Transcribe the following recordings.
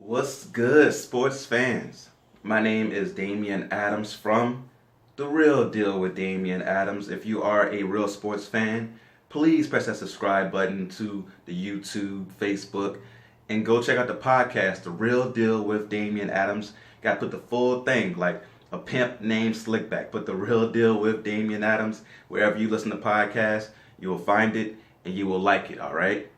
What's good, sports fans? My name is Damian Adams from The Real Deal with Damian Adams. If you are a real sports fan, please press that subscribe button to the YouTube, Facebook, and go check out the podcast, The Real Deal with Damian Adams. Got to put the full thing, like a pimp named Slickback. Put The Real Deal with Damian Adams. Wherever you listen to podcasts, you will find it and you will like it, all right?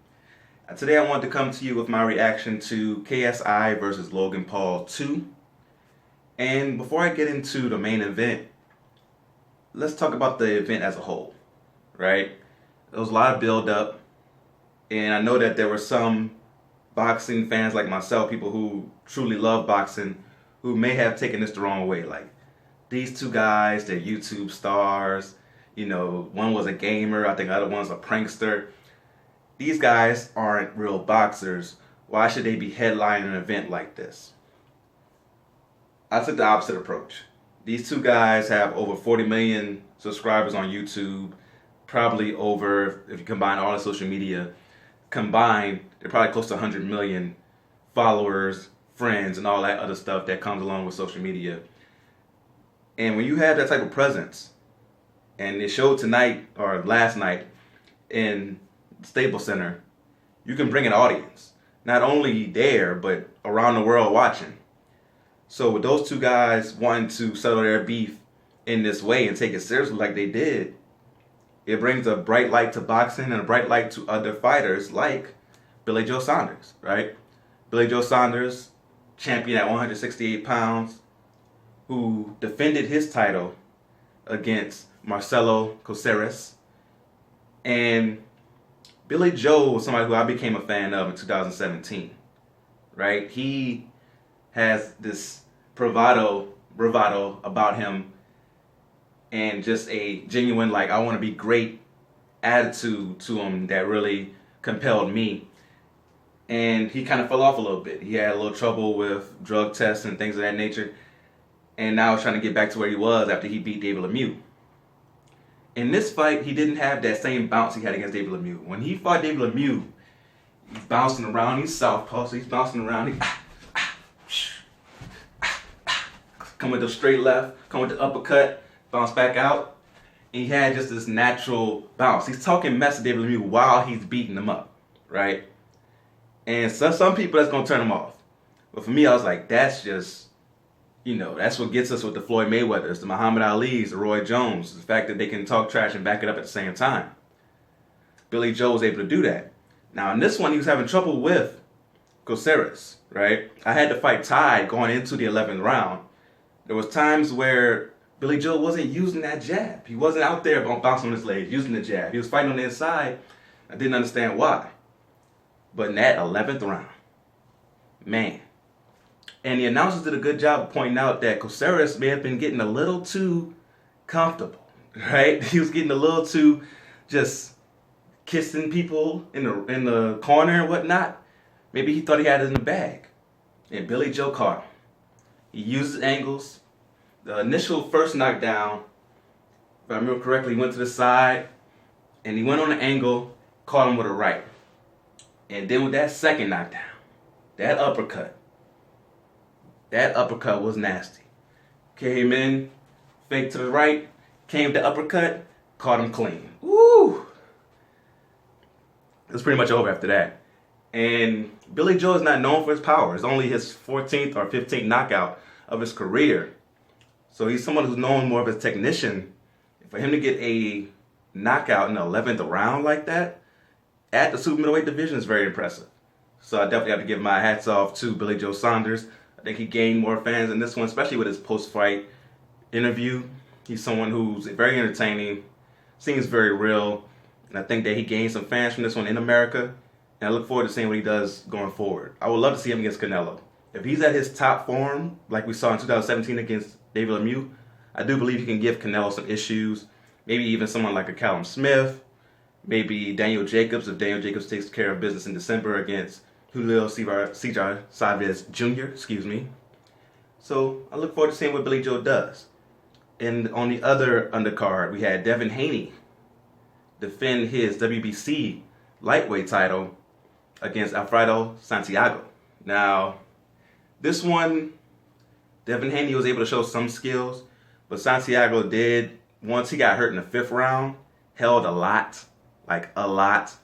Today I want to come to you with my reaction to KSI versus Logan Paul 2. And before I get into the main event, let's talk about the event as a whole, right? There was a lot of build-up, and I know that there were some boxing fans like myself, people who truly love boxing, who may have taken this the wrong way. Like, these two guys, they're YouTube stars, one was a gamer, I think the other one's a prankster. These guys aren't real boxers. Why should they be headlining an event like this? I took the opposite approach. These two guys have over 40 million subscribers on YouTube, probably over, if you combine all the social media, combined, they're probably close to 100 million followers, friends, and all that other stuff that comes along with social media. And when you have that type of presence, and it showed tonight, or last night, in Staples Center, you can bring an audience. Not only there, but around the world watching. So with those two guys wanting to settle their beef in this way and take it seriously like they did, it brings a bright light to boxing and a bright light to other fighters like Billy Joe Saunders, right? Billy Joe Saunders, champion at 168 pounds, who defended his title against Marcelo Caceres. And Billy Joe was somebody who I became a fan of in 2017, right? He has this bravado about him and just a genuine, like, I want to be great attitude to him that really compelled me. And he kind of fell off a little bit. He had a little trouble with drug tests and things of that nature. And now he's trying to get back to where he was after he beat David Lemieux. In this fight, he didn't have that same bounce he had against David Lemieux. When he fought David Lemieux, he's bouncing around. He's southpaw, so he's bouncing around. Come with the straight left, come with the uppercut, bounce back out. And he had just this natural bounce. He's talking mess to David Lemieux while he's beating him up, right? And so some people, that's going to turn him off. But for me, I was like, that's just... that's what gets us with the Floyd Mayweathers, the Muhammad Ali's, the Roy Jones, the fact that they can talk trash and back it up at the same time. Billy Joe was able to do that. Now, in this one, he was having trouble with Caceres, right? I had the fight tied going into the 11th round. There was times where Billy Joe wasn't using that jab. He wasn't out there bouncing on his legs, using the jab. He was fighting on the inside. I didn't understand why. But in that 11th round, man. And the announcers did a good job of pointing out that Caceres may have been getting a little too comfortable, right? He was getting a little too just kissing people in the corner and whatnot. Maybe he thought he had it in the bag. And Billy Joe caught him. He used his angles. The initial first knockdown, if I remember correctly, he went to the side, and he went on an angle, caught him with a right. And then with that second knockdown, that uppercut was nasty. Came in, fake to the right, came to uppercut, caught him clean. Woo! It was pretty much over after that. And Billy Joe is not known for his power. It's only his 14th or 15th knockout of his career. So he's someone who's known more of a technician. For him to get a knockout in the 11th round like that, at the super middleweight division is very impressive. So I definitely have to give my hats off to Billy Joe Saunders. I think he gained more fans in this one, especially with his post-fight interview. He's someone who's very entertaining, seems very real, and I think that he gained some fans from this one in America, and I look forward to seeing what he does going forward. I would love to see him against Canelo. If he's at his top form, like we saw in 2017 against David Lemieux, I do believe he can give Canelo some issues, maybe even someone like a Callum Smith, maybe Daniel Jacobs, if Daniel Jacobs takes care of business in December against Julio Cesar Chavez Jr., So I look forward to seeing what Billy Joe does. And on the other undercard, we had Devin Haney defend his WBC lightweight title against Alfredo Santiago. Now, This one, Devin Haney was able to show some skills, but Santiago did, once he got hurt in the 5th round, held a lot, like a lot.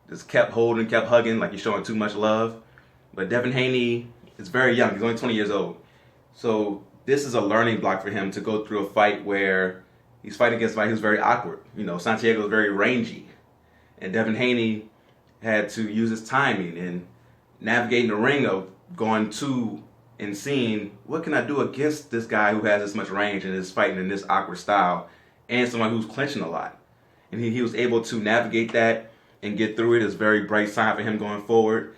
Just kept holding, kept hugging, like he's showing too much love. But Devin Haney is very young. He's only 20 years old. So this is a learning block for him to go through a fight where he's fighting against somebody who's very awkward. You know, Santiago is very rangy. And Devin Haney had to use his timing and navigating the ring of going to and seeing what can I do against this guy who has this much range and is fighting in this awkward style and someone who's clinching a lot. And he was able to navigate that and get through it. It's a very bright sign for him going forward.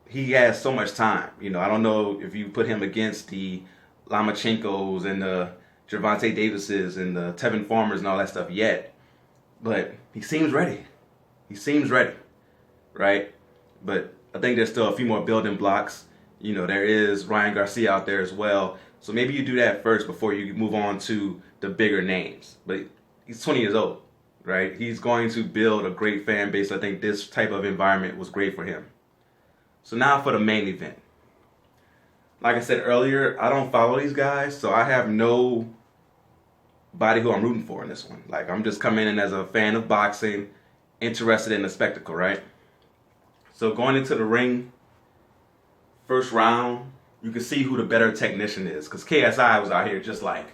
He has so much time. You know, I don't know if you put him against the Lomachenkos and the Gervonta Davises and the Tevin Farmers and all that stuff yet, but he seems ready. He seems ready, right? But I think there's still a few more building blocks. You know, there is Ryan Garcia out there as well. So maybe you do that first before you move on to the bigger names. But he's 20 years old, right? He's going to build a great fan base. I think this type of environment was great for him. So now for the main event. Like I said earlier, I don't follow these guys, so I have nobody who I'm rooting for in this one. Like, I'm just coming in as a fan of boxing, interested in the spectacle, right? So going into the ring, first round, you can see who the better technician is. Because KSI was out here just like...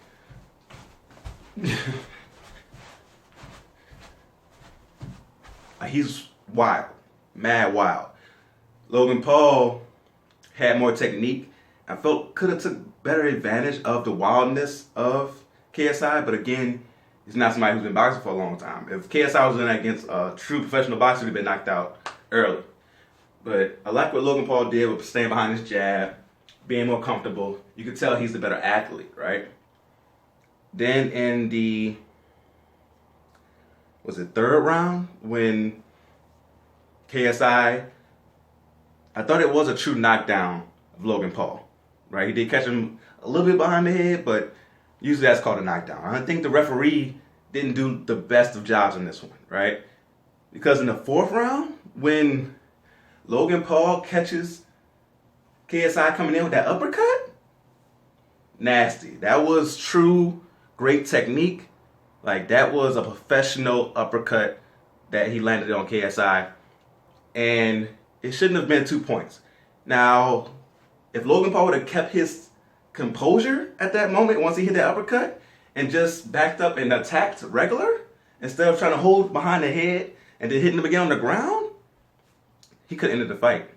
he's wild. Mad wild. Logan Paul had more technique. I felt could have took better advantage of the wildness of KSI. But again, he's not somebody who's been boxing for a long time. If KSI was in against a true professional boxer, he'd have been knocked out early. But I like what Logan Paul did with staying behind his jab, being more comfortable. You could tell he's the better athlete, right? Then in the, was it 3rd round? When KSI, I thought it was a true knockdown of Logan Paul, right? He did catch him a little bit behind the head, but usually that's called a knockdown. I think the referee didn't do the best of jobs in this one, right? Because in the 4th round, when Logan Paul catches KSI coming in with that uppercut, nasty. That was true great technique. Like, that was a professional uppercut that he landed on KSI. And it shouldn't have been 2 points. Now, if Logan Paul would have kept his composure at that moment once he hit that uppercut and just backed up and attacked regular, instead of trying to hold behind the head and then hitting him again on the ground, he could have ended the fight.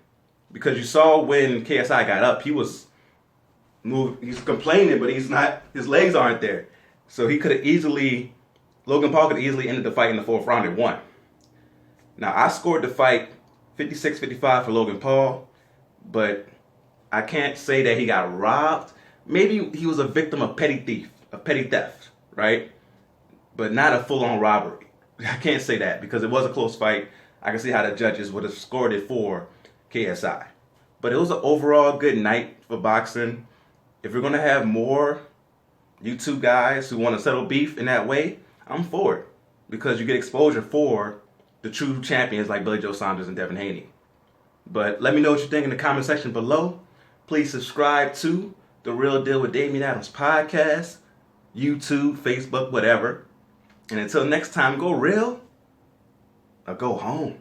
Because you saw when KSI got up, he was he's complaining, but he's not, his legs aren't there. So he could have easily, Logan Paul could have easily ended the fight in the 4th round and won. Now, I scored the fight 56-55 for Logan Paul, but I can't say that he got robbed. Maybe he was a victim of petty theft, right? But not a full-on robbery. I can't say that because it was a close fight. I can see how the judges would have scored it for KSI. But it was an overall good night for boxing. If we're going to have more YouTube guys who want to settle beef in that way, I'm for it. Because you get exposure for the true champions like Billy Joe Saunders and Devin Haney. But let me know what you think in the comment section below. Please subscribe to The Real Deal with Damian Adams podcast, YouTube, Facebook, whatever. And until next time, go real or go home.